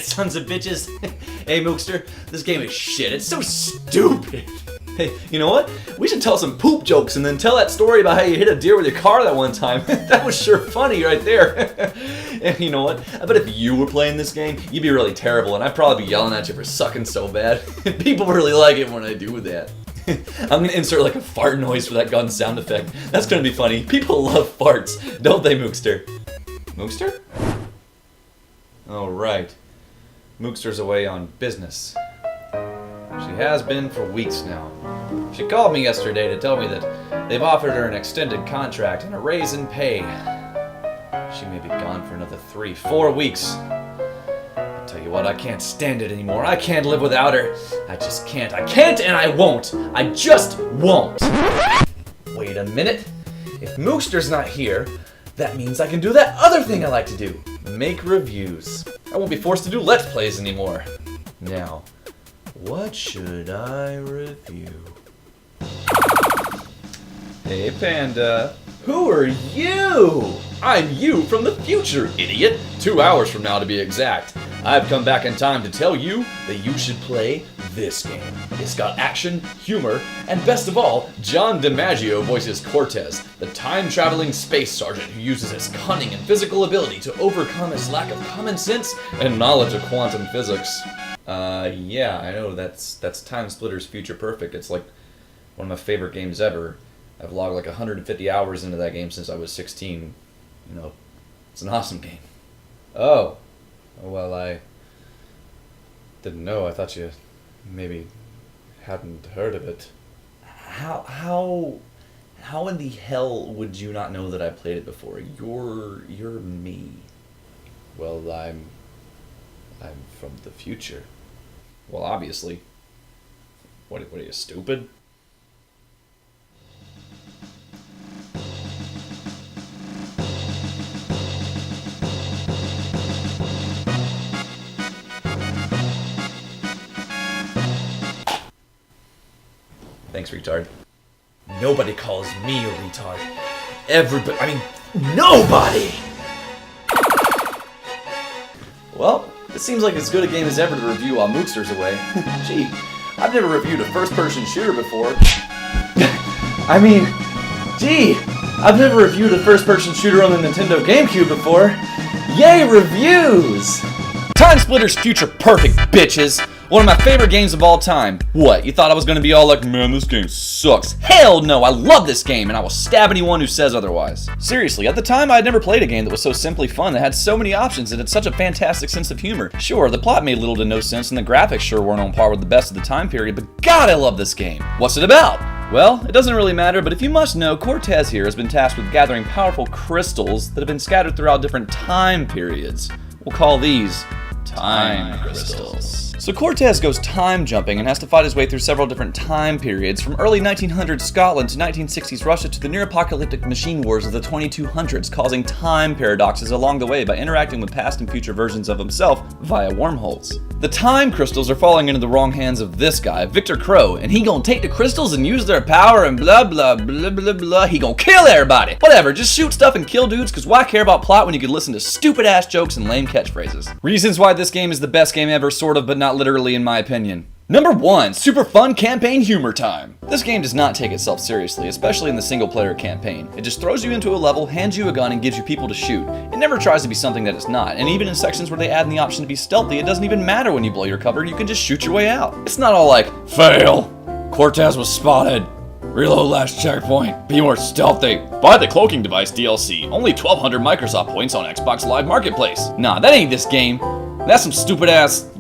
sons of bitches. Hey, Mookster, this game is shit. It's so stupid. Hey, you know what? We should tell some poop jokes and then tell that story about how you hit a deer with your car that one time. That was sure funny right there. And you know what? I bet if you were playing this game, you'd be really terrible, and I'd probably be yelling at you for sucking so bad. People really like it when I do that. I'm gonna insert like a fart noise for that gun sound effect. That's gonna be funny. People love farts, don't they, Mookster? Mookster? Oh, right. Mookster's away on business. She has been for weeks now. She called me yesterday to tell me that they've offered her an extended contract and a raise in pay. She may be gone for another 3-4 weeks. I tell you what, I can't stand it anymore. I can't live without her. I just can't. I can't and I won't. I just won't. Wait a minute. If Mookster's not here, that means I can do that other thing I like to do. Make reviews. I won't be forced to do Let's Plays anymore. Now, what should I review? Hey, Panda. Who are you? I'm you from the future, idiot. 2 hours from now, to be exact. I've come back in time to tell you that you should play this game. It's got action, humor, and best of all, John DiMaggio voices Cortez, the time-traveling space sergeant who uses his cunning and physical ability to overcome his lack of common sense and knowledge of quantum physics. Yeah, I know, that's Time Splitter's Future Perfect. It's like one of my favorite games ever. I've logged like 150 hours into that game since I was 16. You know, it's an awesome game. Oh, well, I didn't know. I thought you maybe hadn't heard of it. How in the hell would you not know that I played it before? You're me. Well, I'm from the future. Well, obviously. What are you, stupid? Thanks, retard. Nobody calls me a retard. Nobody! Well, it seems like as good a game as ever to review while Mookster's away. Gee, I've never reviewed a first-person shooter before. I've never reviewed a first-person shooter on the Nintendo GameCube before. Yay, reviews! Time Splitter's Future Perfect, bitches! One of my favorite games of all time. What, you thought I was gonna be all like, man, this game sucks? Hell no, I love this game, and I will stab anyone who says otherwise. Seriously, at the time I had never played a game that was so simply fun, that had so many options, and had such a fantastic sense of humor. Sure, the plot made little to no sense, and the graphics sure weren't on par with the best of the time period, but God, I love this game. What's it about? Well, it doesn't really matter, but if you must know, Cortez here has been tasked with gathering powerful crystals that have been scattered throughout different time periods. We'll call these time crystals. So Cortez goes time jumping and has to fight his way through several different time periods, from early 1900s Scotland to 1960s Russia to the near-apocalyptic machine wars of the 2200s, causing time paradoxes along the way by interacting with past and future versions of himself via wormholes. The time crystals are falling into the wrong hands of this guy, Victor Crow, and he gonna take the crystals and use their power and blah blah blah blah blah. He gonna kill everybody. Whatever, just shoot stuff and kill dudes, cause why care about plot when you can listen to stupid ass jokes and lame catchphrases? Reasons why this game is the best game ever, sort of, but not literally in my opinion. Number 1, super fun campaign humor time. This game does not take itself seriously, especially in the single player campaign. It just throws you into a level, hands you a gun, and gives you people to shoot. It never tries to be something that it's not, and even in sections where they add in the option to be stealthy, it doesn't even matter when you blow your cover, you can just shoot your way out. It's not all like, fail! Cortez was spotted. Reload last checkpoint. Be more stealthy. Buy the cloaking device DLC. Only 1,200 Microsoft points on Xbox Live Marketplace. Nah, that ain't this game. That's some stupid ass...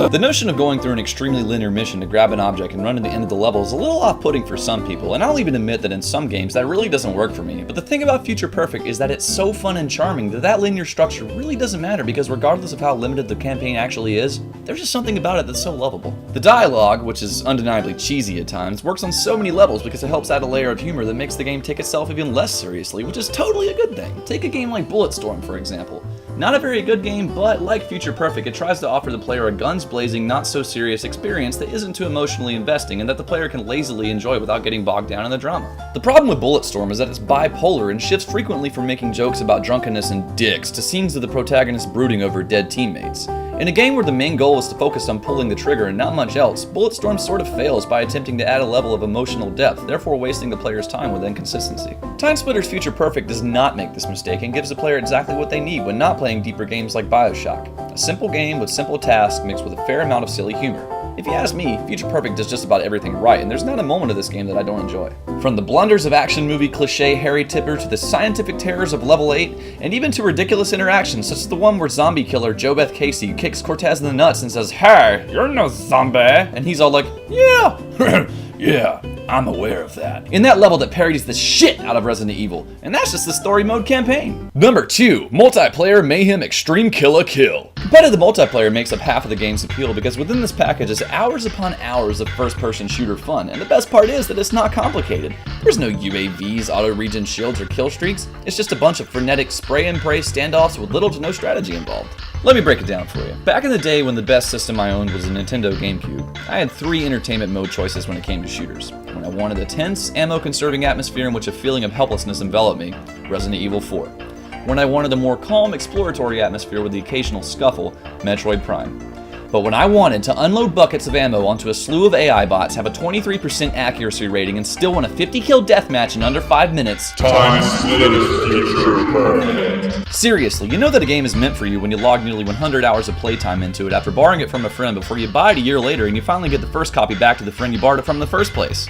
The notion of going through an extremely linear mission to grab an object and run to the end of the level is a little off-putting for some people, and I'll even admit that in some games that really doesn't work for me. But the thing about Future Perfect is that it's so fun and charming that linear structure really doesn't matter, because regardless of how limited the campaign actually is, there's just something about it that's so lovable. The dialogue, which is undeniably cheesy at times, works on so many levels because it helps add a layer of humor that makes the game take itself even less seriously, which is totally a good thing. Take a game like Bulletstorm, for example. Not a very good game, but like Future Perfect, it tries to offer the player a guns-blazing, not-so-serious experience that isn't too emotionally investing and that the player can lazily enjoy without getting bogged down in the drama. The problem with Bulletstorm is that it's bipolar and shifts frequently from making jokes about drunkenness and dicks to scenes of the protagonist brooding over dead teammates. In a game where the main goal is to focus on pulling the trigger and not much else, Bulletstorm sort of fails by attempting to add a level of emotional depth, therefore wasting the player's time with inconsistency. TimeSplitter's Future Perfect does not make this mistake and gives the player exactly what they need when not playing deeper games like BioShock. A simple game with simple tasks mixed with a fair amount of silly humor. If you ask me, Future Perfect does just about everything right, and there's not a moment of this game that I don't enjoy. From the blunders of action movie cliché Harry Tipper to the scientific terrors of Level 8, and even to ridiculous interactions such as the one where zombie killer JoBeth Casey kicks Cortez in the nuts and says, "Hey, you're no zombie," and he's all like, "Yeah, yeah, I'm aware of that." In that level that parodies the shit out of Resident Evil, and that's just the story mode campaign. Number 2, Multiplayer Mayhem Extreme Kill a Kill. Competitive multiplayer makes up half of the game's appeal because within this package is hours upon hours of first-person shooter fun, and the best part is that it's not complicated. There's no UAVs, auto-regen shields, or kill streaks. It's just a bunch of frenetic spray-and-pray standoffs with little to no strategy involved. Let me break it down for you. Back in the day when the best system I owned was a Nintendo GameCube, I had 3 entertainment mode choices when it came to shooters. When I wanted a tense, ammo-conserving atmosphere in which a feeling of helplessness enveloped me, Resident Evil 4. When I wanted a more calm, exploratory atmosphere with the occasional scuffle, Metroid Prime. But when I wanted to unload buckets of ammo onto a slew of AI bots, have a 23% accuracy rating, and still win a 50-kill deathmatch in under 5 minutes, TimeSplitter's Future Perfect. Seriously, you know that a game is meant for you when you log nearly 100 hours of playtime into it after borrowing it from a friend before you buy it a year later and you finally get the first copy back to the friend you borrowed it from in the first place.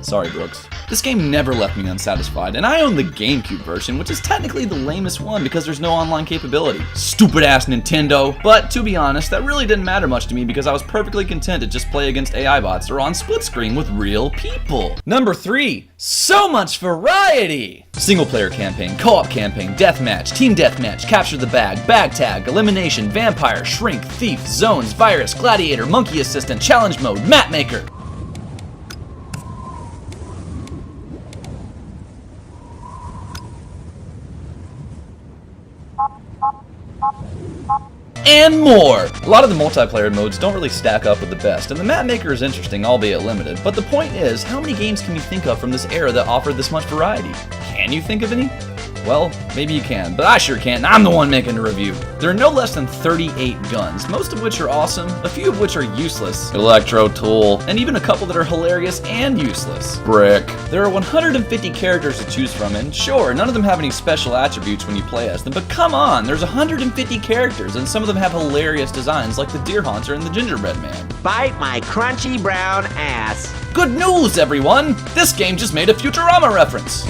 Sorry, Brooks. This game never left me unsatisfied, and I own the GameCube version, which is technically the lamest one because there's no online capability. Stupid ass Nintendo! But to be honest, that really didn't matter much to me because I was perfectly content to just play against AI bots or on split screen with real people. Number 3, so much variety! Single player campaign, co-op campaign, deathmatch, team deathmatch, capture the bag tag, elimination, vampire, shrink, thief, zones, virus, gladiator, monkey assistant, challenge mode, map maker. And more! A lot of the multiplayer modes don't really stack up with the best, and the map maker is interesting, albeit limited, but the point is, how many games can you think of from this era that offered this much variety? Can you think of any? Well, maybe you can, but I sure can't, and I'm the one making the review. There are no less than 38 guns, most of which are awesome, a few of which are useless, Electro Tool, and even a couple that are hilarious and useless, Brick. There are 150 characters to choose from, and sure, none of them have any special attributes when you play as them, but come on, there's 150 characters, and some of them have hilarious designs like the Deer Haunter and the Gingerbread Man. Bite my crunchy brown ass. Good news, everyone! This game just made a Futurama reference!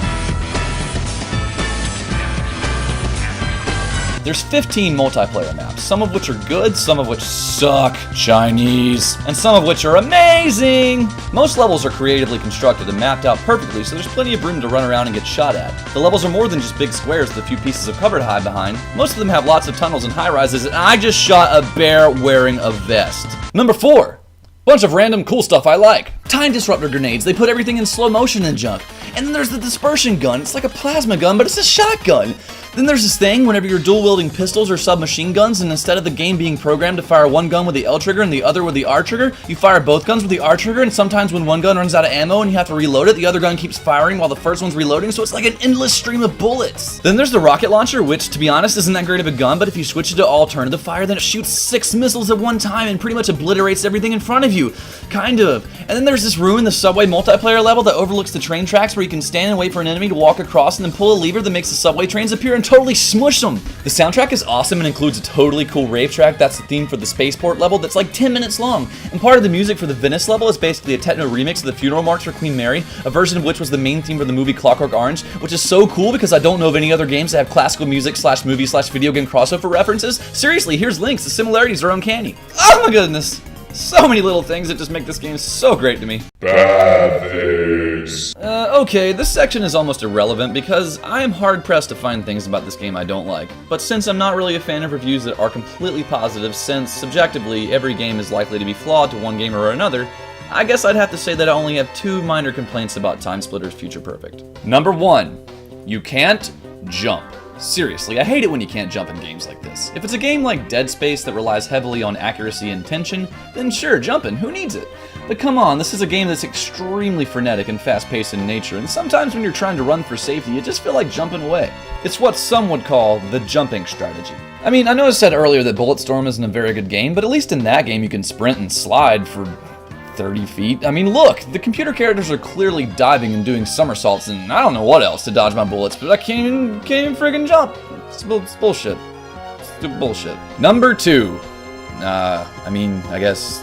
There's 15 multiplayer maps, some of which are good, some of which suck, Chinese, and some of which are amazing! Most levels are creatively constructed and mapped out perfectly, so there's plenty of room to run around and get shot at. The levels are more than just big squares with a few pieces of cover to hide behind. Most of them have lots of tunnels and high-rises, and I just shot a bear wearing a vest. Number 4. Bunch of random cool stuff I like. Time disruptor grenades, they put everything in slow motion and junk. And then there's the dispersion gun, it's like a plasma gun, but it's a shotgun. Then there's this thing whenever you're dual-wielding pistols or submachine guns, and instead of the game being programmed to fire one gun with the L trigger and the other with the R trigger, you fire both guns with the R trigger, and sometimes when one gun runs out of ammo and you have to reload it, the other gun keeps firing while the first one's reloading, so it's like an endless stream of bullets. Then there's the rocket launcher, which, to be honest, isn't that great of a gun, but if you switch it to alternative fire, then it shoots 6 missiles at one time and pretty much obliterates everything in front of you. Kind of. And then there's this room in the subway multiplayer level that overlooks the train tracks where you can stand and wait for an enemy to walk across and then pull a lever that makes the subway trains appear and totally smush them. The soundtrack is awesome and includes a totally cool rave track that's the theme for the spaceport level that's like 10 minutes long. And part of the music for the Venice level is basically a techno remix of the funeral march for Queen Mary, a version of which was the main theme for the movie Clockwork Orange, which is so cool because I don't know of any other games that have classical music / movie / video game crossover references. Seriously, here's links. The similarities are uncanny. Oh my goodness. So many little things that just make this game so great to me. Bad things. Okay, this section is almost irrelevant because I am hard-pressed to find things about this game I don't like. But since I'm not really a fan of reviews that are completely positive, since, subjectively, every game is likely to be flawed to one game or another, I guess I'd have to say that I only have 2 minor complaints about TimeSplitter's Future Perfect. Number 1. You can't jump. Seriously, I hate it when you can't jump in games like this. If it's a game like Dead Space that relies heavily on accuracy and tension, then sure, jumping, who needs it? But come on, this is a game that's extremely frenetic and fast-paced in nature, and sometimes when you're trying to run for safety, you just feel like jumping away. It's what some would call the jumping strategy. I mean, I know I said earlier that Bulletstorm isn't a very good game, but at least in that game you can sprint and slide for 30 feet. I mean, look, the computer characters are clearly diving and doing somersaults and I don't know what else to dodge my bullets, but I can't even friggin' jump. It's bullshit. It's bullshit. Number 2. I guess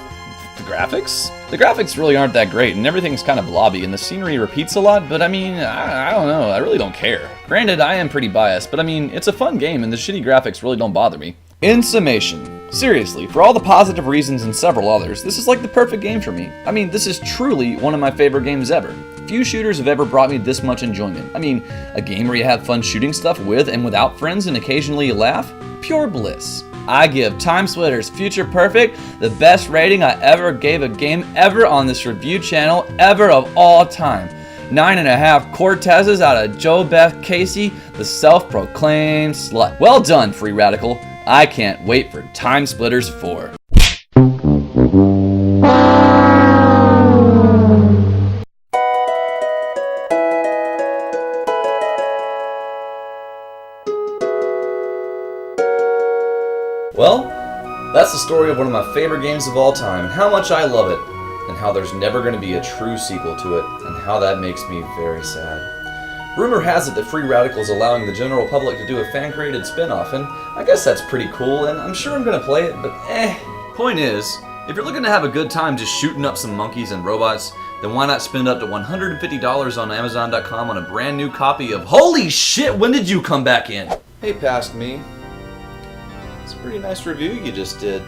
the graphics? The graphics really aren't that great and everything's kind of blobby and the scenery repeats a lot, but I mean, I don't know, I really don't care. Granted, I am pretty biased, but I mean, it's a fun game and the shitty graphics really don't bother me. In summation, seriously, for all the positive reasons and several others, this is like the perfect game for me. I mean, this is truly one of my favorite games ever. Few shooters have ever brought me this much enjoyment. I mean, a game where you have fun shooting stuff with and without friends and occasionally you laugh? Pure bliss. I give Time Splitters Future Perfect the best rating I ever gave a game ever on this review channel ever of all time. 9.5 Cortezes out of Joe Beth Casey, the self-proclaimed slut. Well done, Free Radical. I can't wait for Time Splitters 4. Well, that's the story of one of my favorite games of all time, and how much I love it, and how there's never going to be a true sequel to it, and how that makes me very sad. Rumor has it that Free Radical is allowing the general public to do a fan-created spin-off, and I guess that's pretty cool, and I'm sure I'm gonna play it, but Point is, if you're looking to have a good time just shooting up some monkeys and robots, then why not spend up to $150 on Amazon.com on a brand new copy of Holy Shit, when did you come back in? Hey, Past Me. It's a pretty nice review you just did.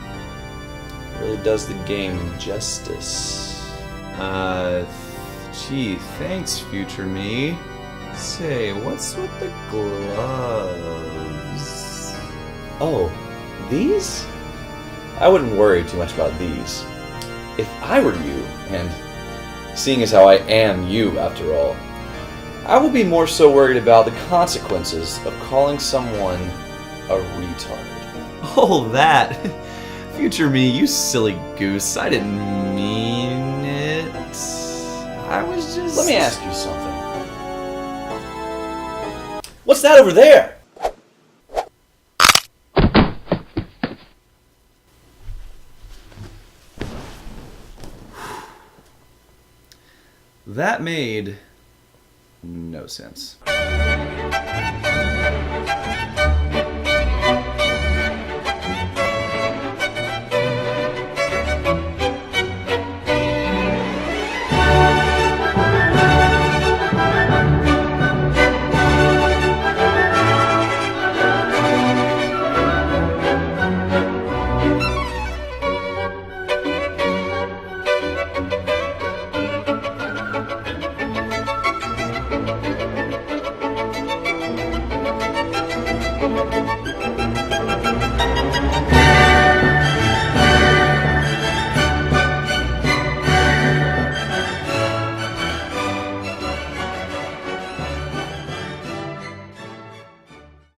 Really does the game justice. Gee, thanks, Future Me. Say, what's with the gloves? Oh, these? I wouldn't worry too much about these. If I were you, and seeing as how I am you after all, I would be more so worried about the consequences of calling someone a retard. Oh, that. Future Me, you silly goose. I didn't mean it. I was just... Let me ask you something. What's that over there? That made no sense.